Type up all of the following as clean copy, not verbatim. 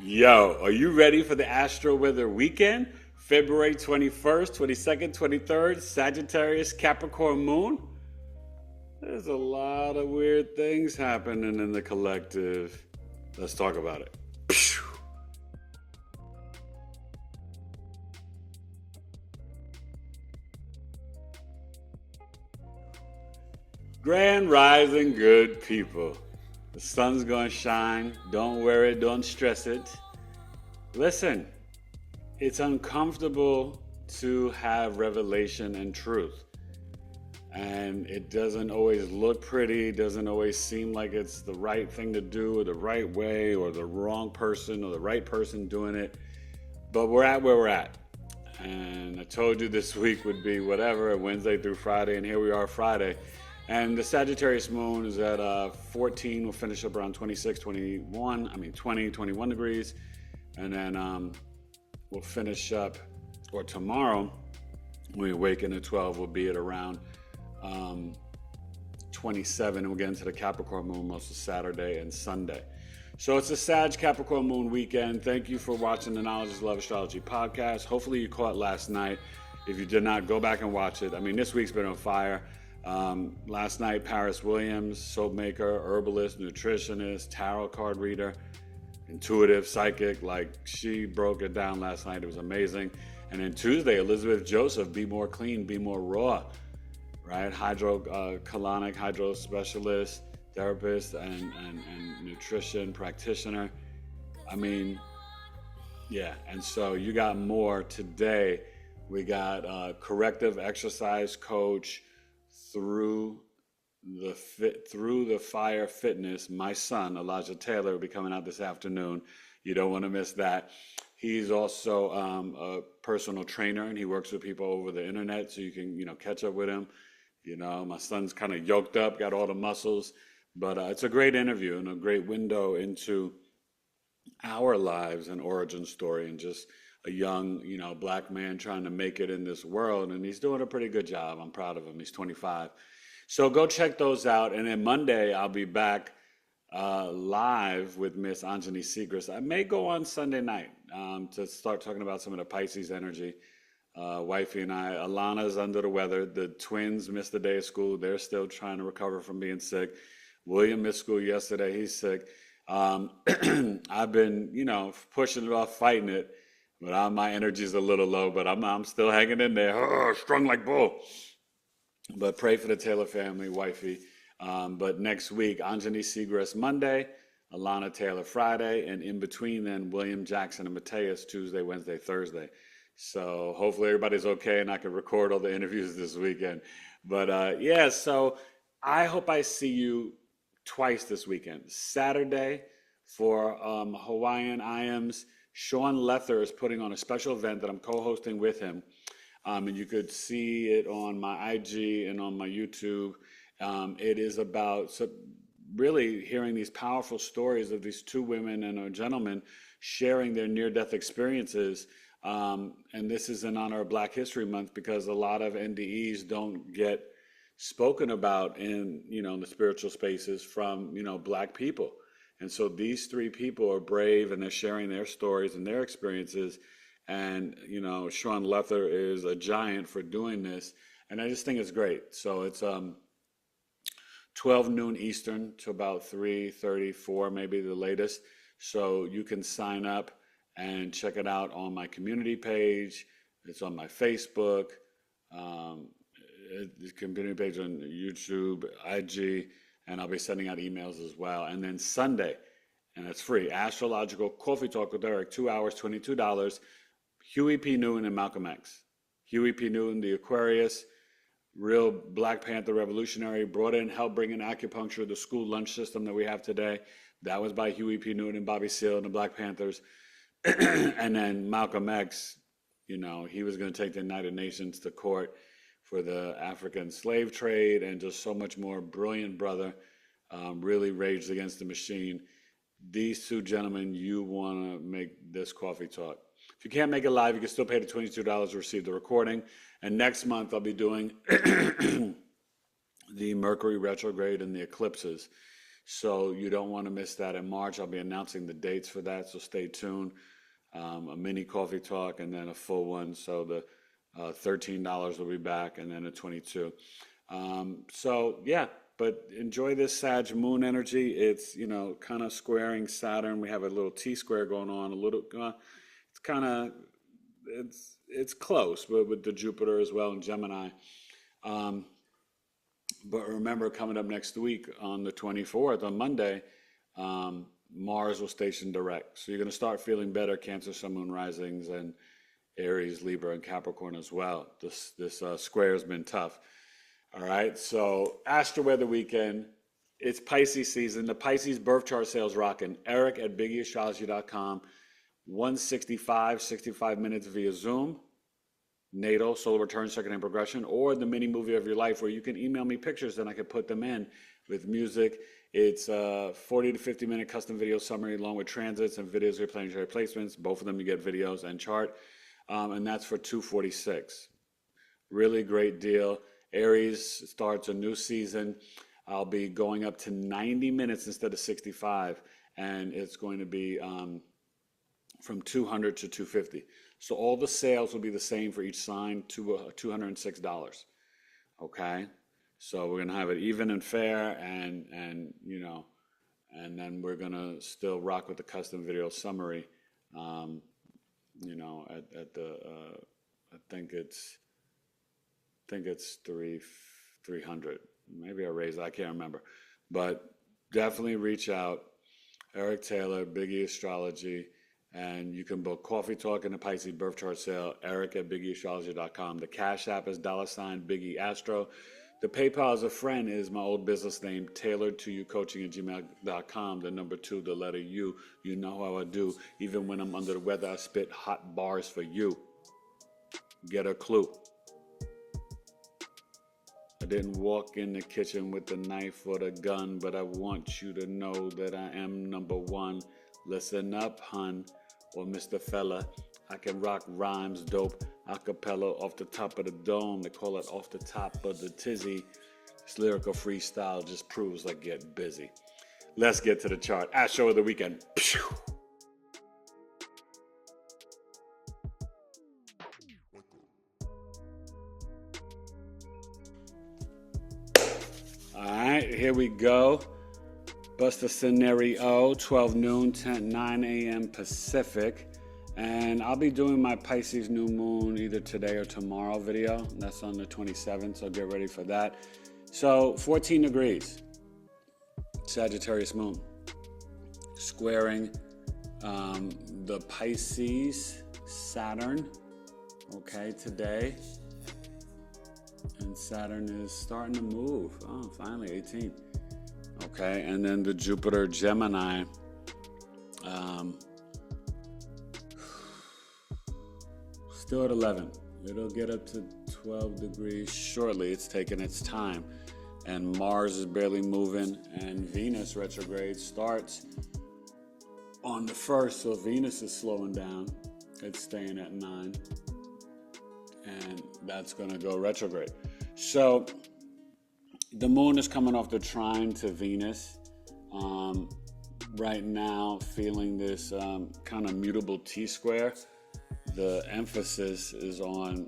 Yo, are you ready for the Astro-Weather Weekend? February 21st, 22nd, 23rd, Sagittarius, Capricorn moon? There's a lot of weird things happening in the collective. Let's talk about it. Grand rising, good people. The sun's gonna shine. Don't worry, don't stress it. Listen, it's uncomfortable to have revelation and truth. And it doesn't always look pretty, doesn't always seem like it's the right thing to do or the right way or the wrong person or the right person doing it. But we're at where we're at. And I told you this week would be whatever, Wednesday through Friday, and here we are Friday. And the Sagittarius moon is at 14. We'll finish up around 26, 20, 21 degrees. And then we'll finish up, or tomorrow, when we awaken at 12, we'll be at around 27. And we'll get into the Capricorn moon most of Saturday and Sunday. So it's a Sag Capricorn moon weekend. Thank you for watching the Knowledge is Love Astrology podcast. Hopefully you caught last night. If you did not, go back and watch it. I mean, this week's been on fire. Last night, Paris Williams, soap maker, herbalist, nutritionist, tarot card reader, intuitive, psychic, like she broke it down last night. It was amazing. And then Tuesday, Elizabeth Joseph, Be More Clean, Be More Raw, right? Colonic hydro specialist, therapist, and nutrition practitioner. I mean, yeah. And so you got more today. We got corrective exercise coach, through the fire fitness. My son Elijah Taylor will be coming out this afternoon. You don't want to miss that. He's also a personal trainer, and he works with people over the internet, so you can catch up with him. My son's kind of yoked up, got all the muscles, but it's a great interview and a great window into our lives and origin story, and just a young, black man trying to make it in this world. And he's doing a pretty good job. I'm proud of him. He's 25. So go check those out. And then Monday, I'll be back live with Miss Anjani Segrist. I may go on Sunday night to start talking about some of the Pisces energy. Wifey and I, Alana's under the weather. The twins missed a day of school. They're still trying to recover from being sick. William missed school yesterday. He's sick. I've been, pushing it off, fighting it. But my energy's a little low, but I'm still hanging in there, strung like bull. But pray for the Taylor family, wifey. But next week, Anjani Segrist Monday, Alana Taylor Friday, and in between then, William Jackson and Mateus Tuesday, Wednesday, Thursday. So hopefully everybody's okay and I can record all the interviews this weekend. But yeah, so I hope I see you twice this weekend. Saturday for Hawaiian IANDS. Sean Lether is putting on a special event that I'm co-hosting with him. And you could see it on my IG and on my YouTube. It is about really hearing these powerful stories of these two women and a gentleman sharing their near-death experiences. And this is in honor of Black History Month, because a lot of NDEs don't get spoken about in, the spiritual spaces from, Black people. And so these three people are brave, and they're sharing their stories and their experiences. And, Sean Lether is a giant for doing this. And I just think it's great. So it's 12 noon Eastern to about 3:34, maybe the latest. So you can sign up and check it out on my community page. It's on my Facebook, the community page on YouTube, IG. And I'll be sending out emails as well. And then Sunday, and it's free, Astrological Coffee Talk with Eric, 2 hours, $22. Huey P. Newton and Malcolm X. Huey P. Newton, the Aquarius, real Black Panther revolutionary, brought in, helped bring in acupuncture, the school lunch system that we have today. That was by Huey P. Newton and Bobby Seale and the Black Panthers. And then Malcolm X, he was going to take the United Nations to court for the African slave trade, and just so much more. Brilliant brother, really raged against the machine. These two gentlemen, you want to make this coffee talk. If you can't make it live, you can still pay the $22 to receive the recording. And next month, I'll be doing the Mercury retrograde and the eclipses. So you don't want to miss that in March. I'll be announcing the dates for that, so stay tuned. A mini coffee talk and then a full one. So the $13 will be back, and then a 22. So yeah, but enjoy this Sag moon energy. It's, kind of squaring Saturn. We have a little T square going on, a little, it's kind of, it's close, but with the Jupiter as well in Gemini. But remember, coming up next week on the 24th, on Monday, Mars will station direct. So you're going to start feeling better, Cancer, Sun, Moon, Risings, and Aries, Libra, and Capricorn as well. This square has been tough. All right, so Astro-Weather Weekend. It's Pisces season. The Pisces birth chart sales rocking. Eric at BigEAstrology.com. 65 minutes via Zoom. Natal, solar return, second hand progression, or the mini movie of your life, where you can email me pictures and I can put them in with music. It's a 40 to 50 minute custom video summary along with transits and videos of your planetary placements. Both of them you get videos and chart. And that's for $246. Really great deal. Aries starts a new season. I'll be going up to 90 minutes instead of 65, and it's going to be from 200 to 250. So all the sales will be the same for each sign, to $206. Okay, so we're gonna have it even and fair, and then we're gonna still rock with the custom video summary. At the I think it's 300. Maybe I raised it, I can't remember, but definitely reach out. Eric Taylor, Biggie Astrology. And you can book Coffee Talk and the Pisces Birth Chart Sale, Eric at BigEAstrology.com. The Cash App is $BigEAstro. The PayPal as a friend is my old business name, tailoredtoyoucoaching@gmail.com. The number 2, the letter U. You know how I do. Even when I'm under the weather, I spit hot bars for you. Get a clue. I didn't walk in the kitchen with the knife or the gun, but I want you to know that I am number one. Listen up, hun. Or Mr. Fella, I can rock rhymes dope, acapella off the top of the dome. They call it off the top of the tizzy. This lyrical freestyle just proves I get busy. Let's get to the chart. Astro-Weather Weekend. All right, here we go. Bust a scenario, 12 noon, 9 a.m. Pacific. And I'll be doing my Pisces new moon either today or tomorrow video. That's on the 27th, so get ready for that. So 14 degrees, Sagittarius moon, squaring the Pisces Saturn, okay, today. And Saturn is starting to move. Oh, finally, 18. Okay, and then the Jupiter Gemini, still at 11. It'll get up to 12 degrees shortly. It's taking its time. And Mars is barely moving, and Venus retrograde starts on the 1st, so Venus is slowing down. It's staying at 9, and that's going to go retrograde. So the moon is coming off the trine to Venus. Right now, feeling this kind of mutable T-square. The emphasis is on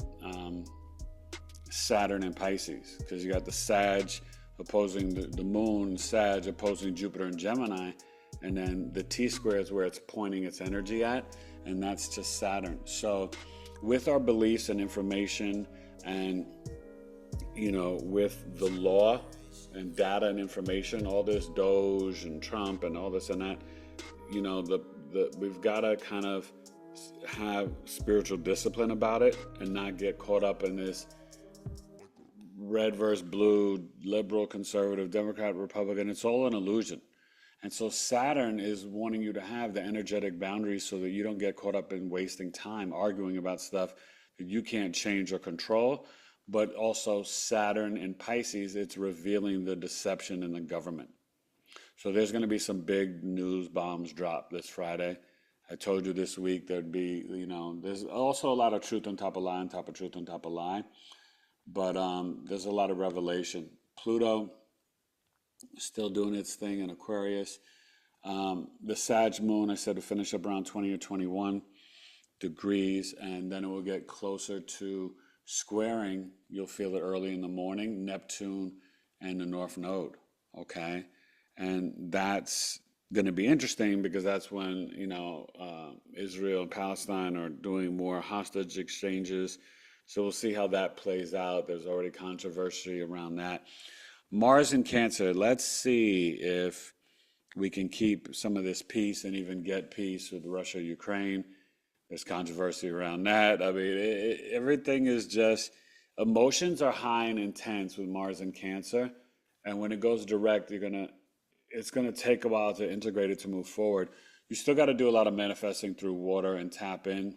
Saturn and Pisces, because you got the Sag opposing the moon, Sag opposing Jupiter and Gemini, and then the T-square is where it's pointing its energy at, and that's to Saturn. So with our beliefs and information, and with the law and data and information, all this Doge and Trump and all this and that, we've got to kind of have spiritual discipline about it and not get caught up in this red versus blue, liberal, conservative, Democrat, Republican. It's all an illusion. And so Saturn is wanting you to have the energetic boundaries so that you don't get caught up in wasting time arguing about stuff that you can't change or control. But also Saturn in Pisces, it's revealing the deception in the government. So there's going to be some big news bombs dropped this Friday. I told you this week there'd be, there's also a lot of truth on top of lie, on top of truth, on top of lie. But there's a lot of revelation. Pluto still doing its thing in Aquarius. The Sag moon, I said, will finish up around 20 or 21 degrees, and then it will get closer to squaring. You'll feel it early in the morning, Neptune and the North Node, okay? And that's going to be interesting because that's when, Israel and Palestine are doing more hostage exchanges. So we'll see how that plays out. There's already controversy around that. Mars in Cancer, let's see if we can keep some of this peace and even get peace with Russia, Ukraine. There's controversy around that. I mean, everything is just, emotions are high and intense with Mars in Cancer. And when it goes direct, it's gonna take a while to integrate it to move forward. You still got to do a lot of manifesting through water and tap in.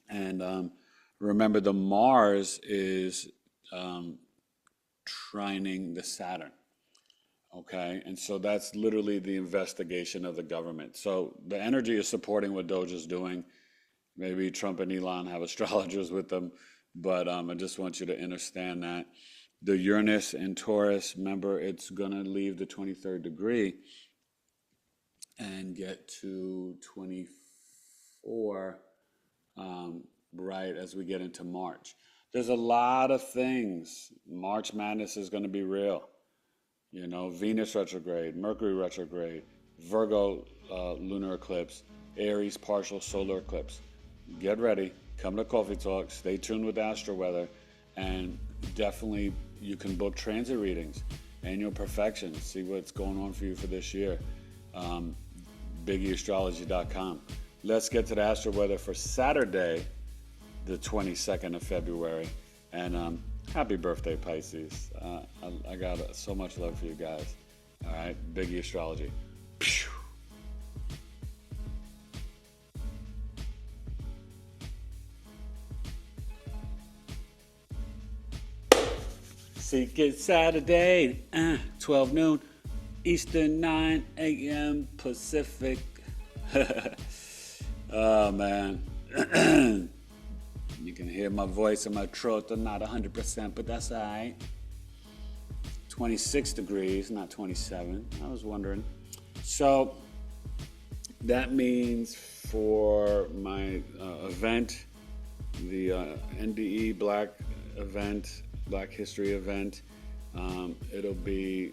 And remember, the Mars is trining the Saturn. Okay, and so that's literally the investigation of the government. So the energy is supporting what Doge is doing. Maybe Trump and Elon have astrologers with them, but I just want you to understand that. The Uranus in Taurus, remember, it's going to leave the 23rd degree and get to 24 right as we get into March. There's a lot of things. March Madness is going to be real. Venus retrograde, Mercury retrograde, Virgo lunar eclipse, Aries partial solar eclipse. Get ready. Come to Coffee Talk. Stay tuned with Astro-Weather. And definitely you can book transit readings, annual perfections, see what's going on for you for this year. BigEAstrology.com. Let's get to the Astro-Weather for Saturday, the 22nd of February. And happy birthday, Pisces. I got so much love for you guys. All right, Biggie Astrology. Pew. Seek it Saturday, 12 noon, Eastern, 9 a.m. Pacific. Oh, man. You can hear my voice and my throat. I'm not 100%, but that's all right. 26 degrees, not 27. I was wondering. So that means for my event, the NDE Black event, Black History event, it'll be,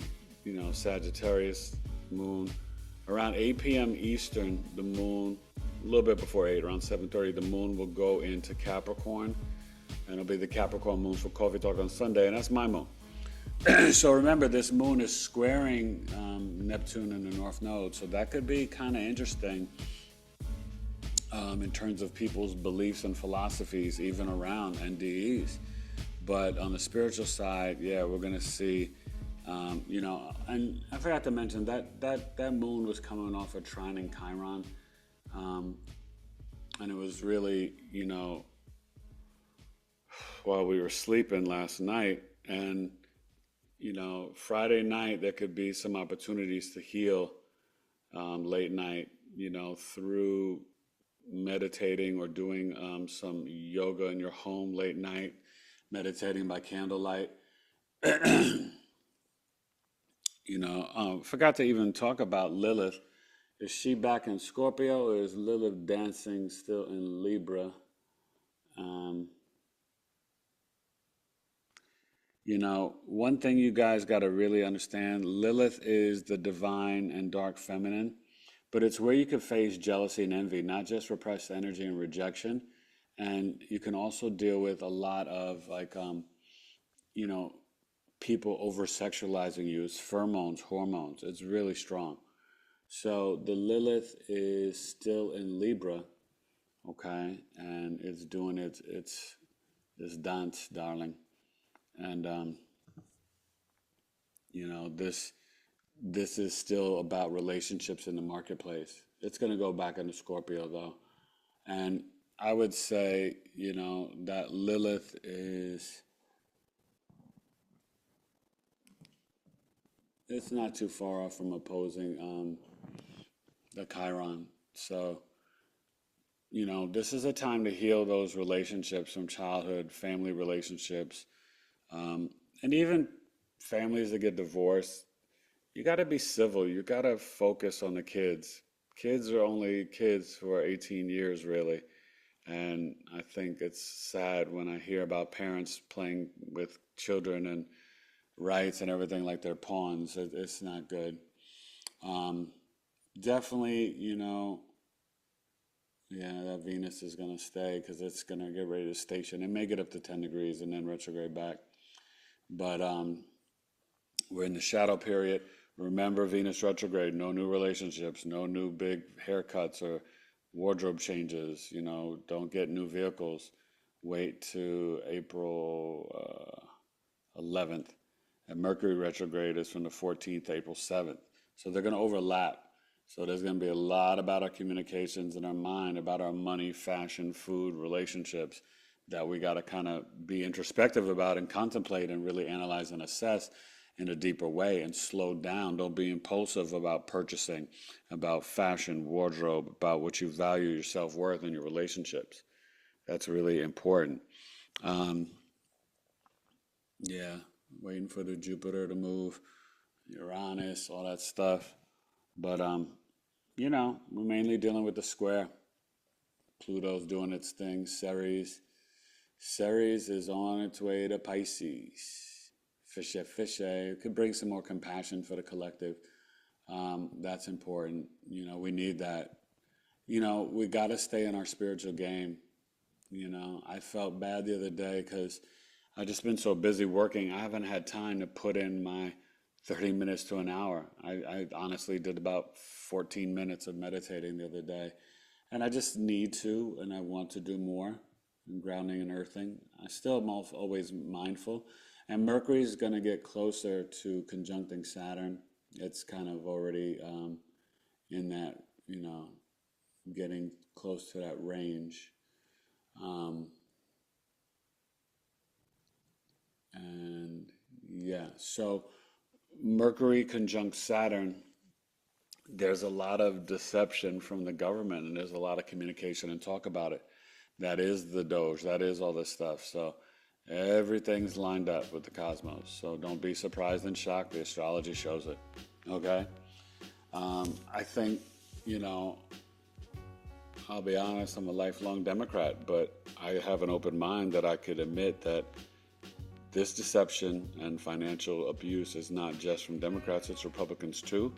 Sagittarius moon. Around 8 p.m. Eastern, the moon, a little bit before 8, around 7:30, the moon will go into Capricorn. And it'll be the Capricorn moon for Coffee Talk on Sunday, and that's my moon. So remember, this moon is squaring Neptune in the North Node, so that could be kind of interesting in terms of people's beliefs and philosophies, even around NDEs. But on the spiritual side, we're going to see, and I forgot to mention that moon was coming off a trine in Chiron, and it was really, while we were sleeping last night, and Friday night, there could be some opportunities to heal late night, through meditating or doing some yoga in your home late night, meditating by candlelight. Forgot to even talk about Lilith. Is she back in Scorpio, or is Lilith dancing still in Libra? One thing you guys got to really understand, Lilith is the divine and dark feminine, but it's where you can face jealousy and envy, not just repressed energy and rejection. And you can also deal with a lot of people over-sexualizing you. It's pheromones, hormones. It's really strong. So the Lilith is still in Libra, okay? And it's doing its dance, darling. And, this is still about relationships in the marketplace. It's going to go back into Scorpio, though. And I would say, that Lilith is, it's not too far off from opposing the Chiron. So, this is a time to heal those relationships from childhood, family relationships, and even families that get divorced. you got to be civil. You got to focus on the kids. Kids are only kids who are 18 years, really. And I think it's sad when I hear about parents playing with children and rights and everything like they're pawns. It's not good. Um, Definitely, yeah, that Venus is going to stay because it's going to get ready to station. It may get up to 10 degrees and then retrograde back. But we're in the shadow period. Remember, Venus retrograde, no new relationships, no new big haircuts or wardrobe changes. Don't get new vehicles. Wait to April 11th. And Mercury retrograde is from the 14th to April 7th. So they're going to overlap. So there's going to be a lot about our communications and our mind, about our money, fashion, food, relationships that we got to kind of be introspective about and contemplate and really analyze and assess in a deeper way and slow down. Don't be impulsive about purchasing, about fashion, wardrobe, about what you value, your self-worth, and your relationships. That's really important. Um, yeah, waiting for the Jupiter to move, Uranus, all that stuff. But, we're mainly dealing with the square. Pluto's doing its thing. Ceres is on its way to Pisces. Fishy. It could bring some more compassion for the collective. That's important. We need that. We got to stay in our spiritual game. I felt bad the other day because I've just been so busy working. I haven't had time to put in my 30 minutes to an hour. I honestly did about 14 minutes of meditating the other day. And I just need to, and I want to do more in grounding and earthing. I still am always mindful. And Mercury is going to get closer to conjuncting Saturn. It's kind of already in that, getting close to that range. And yeah, so Mercury conjunct Saturn, there's a lot of deception from the government and there's a lot of communication and talk about it. That is the Doge, that is all this stuff. So everything's lined up with the cosmos. So don't be surprised and shocked. The astrology shows it. Okay? I think, I'll be honest, I'm a lifelong Democrat, but I have an open mind that I could admit that this deception and financial abuse is not just from Democrats, it's Republicans too.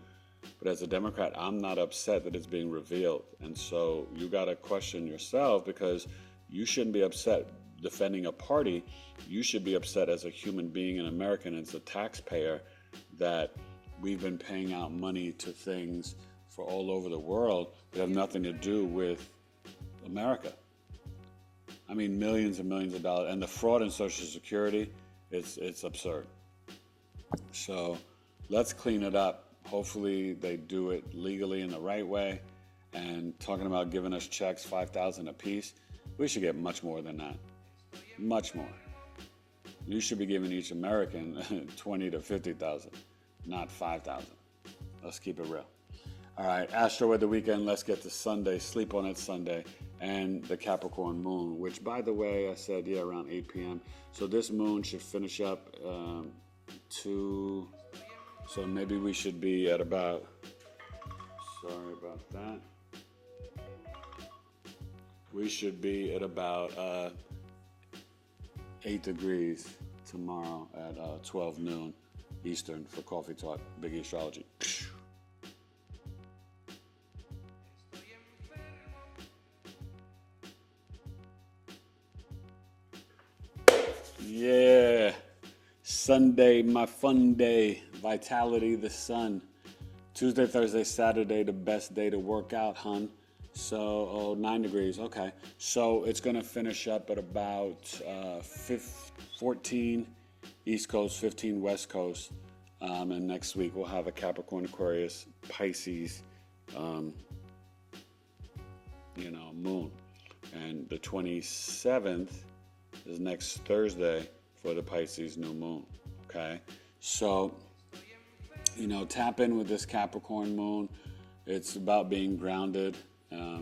But as a Democrat, I'm not upset that it's being revealed. And so you got to question yourself because you shouldn't be upset defending a party. You should be upset as a human being, an American, as a taxpayer, that we've been paying out money to things for all over the world that have nothing to do with America. I mean, millions and millions of dollars. And the fraud in Social Security, it's absurd. So let's clean it up. Hopefully they do it legally in the right way. And talking about giving us checks, $5,000 a piece, we should get much more than that. Much more. You should be giving each American 20 to 50,000, not 5,000. Let's keep it real. All right, Astro-Weather Weeknd. Let's get to Sunday. Sleep on it Sunday. And the Capricorn moon, which, by the way, I said, around 8 p.m. So this moon should finish up so maybe we should be at about, sorry about that. We should be at about 8 degrees tomorrow at 12 noon Eastern for Coffee Talk, BigEAstrology. Yeah, Sunday, my fun day, vitality, the sun. Tuesday, Thursday, Saturday, the best day to work out, hun. So, 9 degrees, okay. So it's going to finish up at about 14 East Coast, 15 West Coast. And next week we'll have a Capricorn, Aquarius, Pisces, moon. And the 27th is next Thursday for the Pisces new moon, okay? So, tap in with this Capricorn moon. It's about being grounded at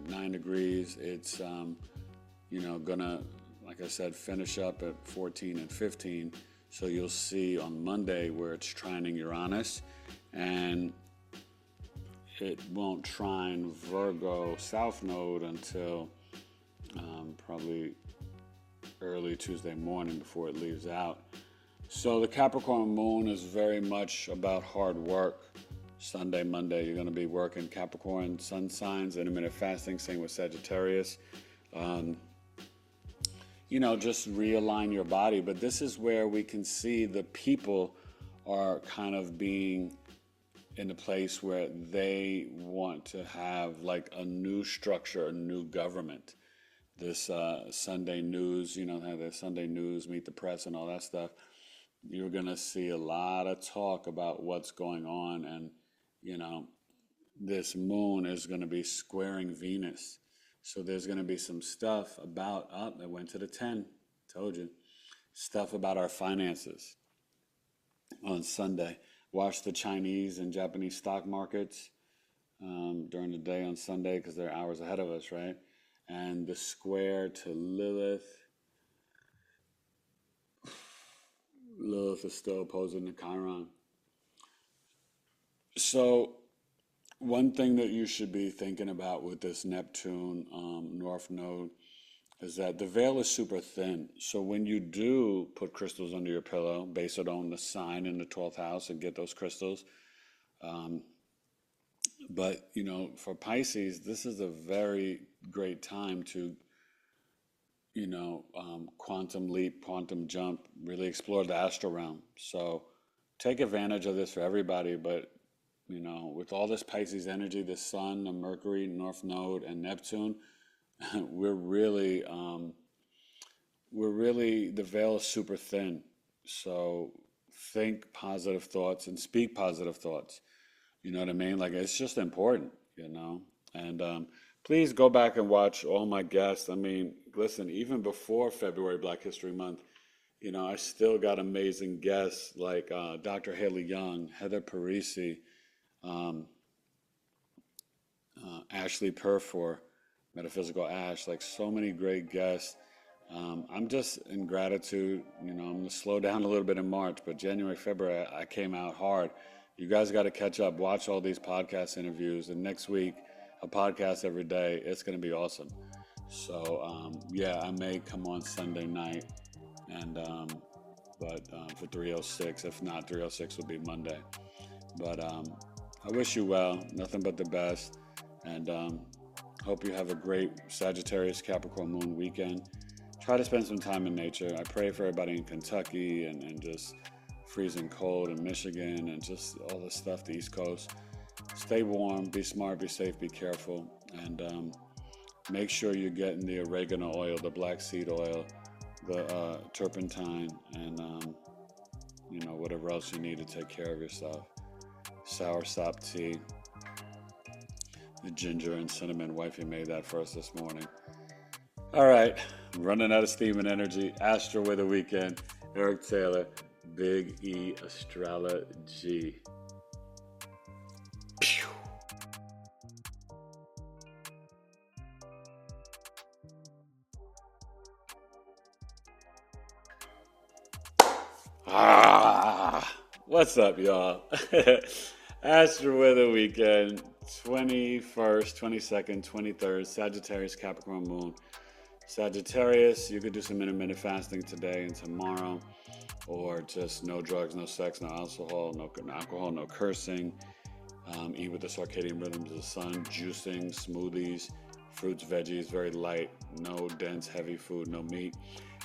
9 degrees. It's, gonna, like I said, finish up at 14 and 15. So you'll see on Monday where it's trining Uranus. and it won't trine Virgo South Node until probably early Tuesday morning before it leaves out. So the Capricorn moon is very much about hard work. Sunday, Monday, you're going to be working Capricorn, sun signs, intermittent fasting, same with Sagittarius. Just realign your body. But this is where we can see the people are kind of being in a place where they want to have like a new structure, a new government. This Sunday news, how the Sunday news, Meet the Press and all that stuff. You're going to see a lot of talk about what's going on. And, this moon is going to be squaring Venus. So there's going to be some stuff about, it went to the 10, told you, stuff about our finances on Sunday. Watch the Chinese and Japanese stock markets during the day on Sunday because they're hours ahead of us, right? And the square to Lilith. Lilith is still opposing the Chiron. So one thing that you should be thinking about with this Neptune North Node is that the veil is super thin. So when you do put crystals under your pillow, base it on the sign in the 12th house and get those crystals. But, for Pisces, this is a very great time to, quantum leap, quantum jump, really explore the astral realm. So take advantage of this for everybody. But, with all this Pisces energy, the Sun, the Mercury, North Node, and Neptune, we're really, the veil is super thin. So think positive thoughts and speak positive thoughts. You know what I mean? Like, it's just important, And please go back and watch all my guests. I mean, listen, even before February Black History Month, I still got amazing guests like Dr. Haley Young, Heather Parisi, Ashley Perfor, Metaphysical Ash, like so many great guests. I'm just in gratitude. I'm going to slow down a little bit in March, but January, February, I came out hard. You guys got to catch up, watch all these podcast interviews, and next week, a podcast every day. It's going to be awesome. So, I may come on Sunday night, and but for 306, if not, 306 will be Monday. But I wish you well, nothing but the best, and hope you have a great Sagittarius Capricorn moon weekend. Try to spend some time in nature. I pray for everybody in Kentucky and just freezing cold in Michigan and just all this stuff, the East Coast. Stay warm, be smart, be safe, be careful, and make sure you're getting the oregano oil, the black seed oil, the turpentine, and whatever else you need to take care of yourself. Soursop tea, the ginger and cinnamon. Wifey made that for us this morning. All right, I'm running out of steam and energy. Astro-Weather Weeknd, Eric Taylor, Big E Astrology. Pew. What's up, y'all? Astro-Weather Weeknd, 21st, 22nd, 23rd, Sagittarius, Capricorn moon. Sagittarius, you could do some intermittent fasting today and tomorrow, or just no drugs, no sex, no alcohol, no cursing. Eat with the circadian rhythms of the sun, juicing, smoothies, fruits, veggies, very light, no dense, heavy food, no meat.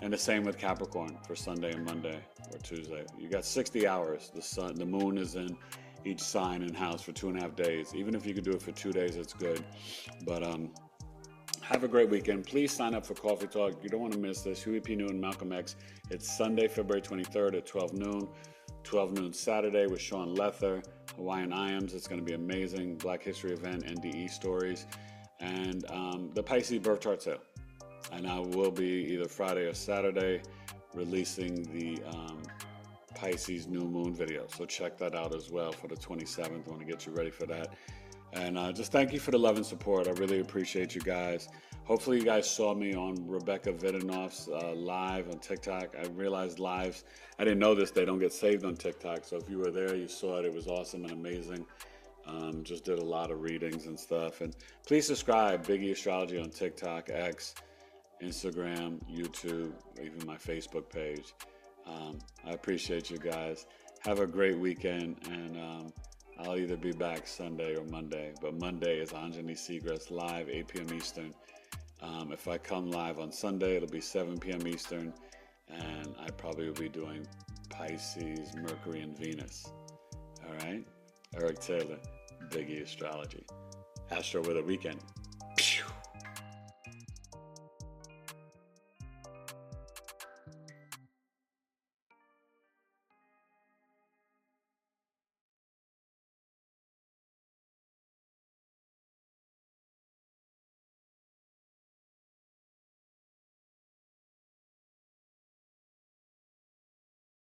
And the same with Capricorn for Sunday and Monday or Tuesday. You got 60 hours. The moon is in each sign and house for 2.5 days. Even if you could do it for 2 days, it's good. But have a great weekend. Please sign up for Coffee Talk. You don't want to miss this. Huey P. Newton, Malcolm X. It's Sunday, February 23rd at 12 noon. 12 noon Saturday with Sean Lether, Hawaiian IANDS. It's going to be amazing. Black History event, NDE stories. And the Pisces birth chart sale. And I will be either Friday or Saturday releasing the Pisces new moon video. So check that out as well for the 27th. I want to get you ready for that. And just thank you for the love and support. I really appreciate you guys. Hopefully you guys saw me on Rebecca Vidanoff's live on TikTok. I realized lives, I didn't know this, they don't get saved on TikTok. So if you were there, you saw it. It was awesome and amazing. Just did a lot of readings and stuff. And please subscribe, Biggie Astrology on TikTok, X, Instagram, YouTube, even my Facebook page. I appreciate you guys. Have a great weekend, and I'll either be back Sunday or Monday. But Monday is Anjani Seagrass live, 8 p.m. Eastern. If I come live on Sunday, it'll be 7 p.m. Eastern, and I probably will be doing Pisces, Mercury, and Venus. All right? Eric Taylor, Biggie Astrology. Astro-Weather Weeknd.